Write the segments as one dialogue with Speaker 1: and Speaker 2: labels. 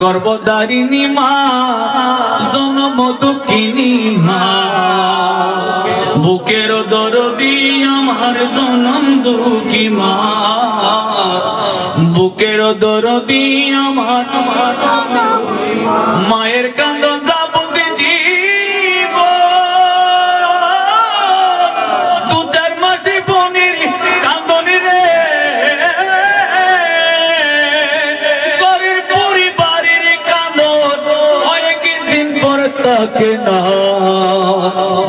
Speaker 1: গর্ভধারিণী মা, জনম দুঃখিনী মা, বুকের দরদি আমার জনম দুঃখী মা, বুকের দরদি আমার মায়ের কান্দ যাবতে জীব, দু চার মাসে বনের কান্দনি রে, তাকে না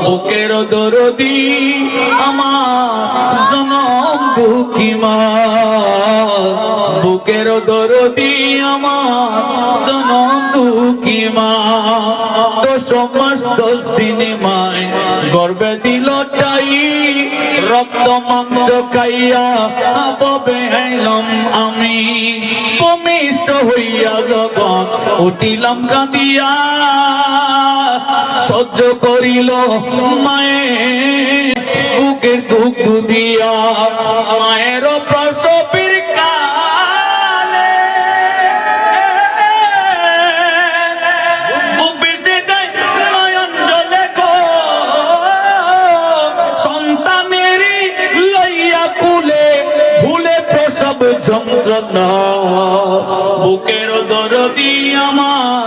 Speaker 1: বুকের দরদি আমার জনম দুঃখী মা, বুকের দরদি আমার জনম দুঃখী মা। 10 মাস 10 দিনে মায় গর্ভে দিল টাই, রক্ত মাংস খাইয়া ববে হইলাম আমি, ভূমিষ্ঠ হইয়া যখন উঠিলাম কাঁদিয়া, সহ্য করিল মায়ে বুকের দুঃখ দিয়া, মায়ের প্রসবের কালে বুপিসে যায় নয়ন জলে গো, সন্তানের লইয়া কুলে ভুলে প্রসব যন্ত্রণা, বুকের দরদি আমার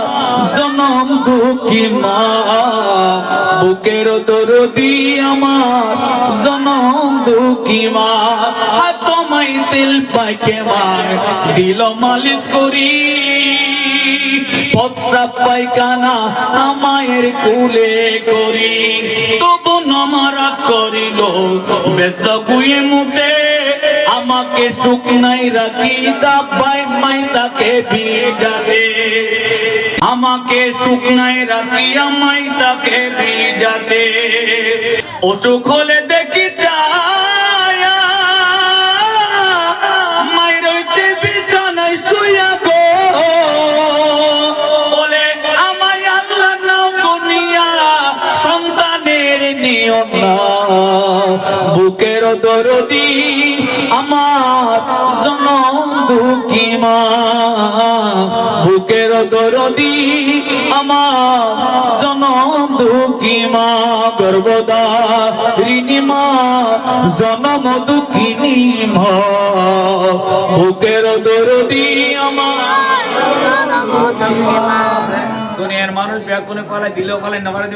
Speaker 1: জনম দুঃখী মা, বুকের দরদি আমার জনম দুঃখী মা। হাত মাই তেল পাইকে মার দিল মালিশ করি, প্রস্রাব পায়খানা মায়ের কুলে করি, তবু নমারা করিল ব্যস্ত গুয়ে মুতে, আমাকে শুকনাই রাখি দাবাই মাই তাকে ভিজাতে, আমাকে শুকনাই রাখি আমাই তাকে ভিজাতে, অসুখ হলে দেখি চায়া মাই রয়েছে বিছানায় শুয়া গো, বলে আমায় আল্লাহ নাও দুনিয়া সন্তানের নিয়ম না, বুকের দরদি আমার জনম দুঃখী মা, বুকের দরদি আমার জনম দুঃখী মা, গর্ভধারিণী মা, জনম দুঃখিনী মা, বুকের দরদি আমার। দুনিয়ার মানুষ ব্যাকুনে পালায় দিলেও পালায় না পালায়।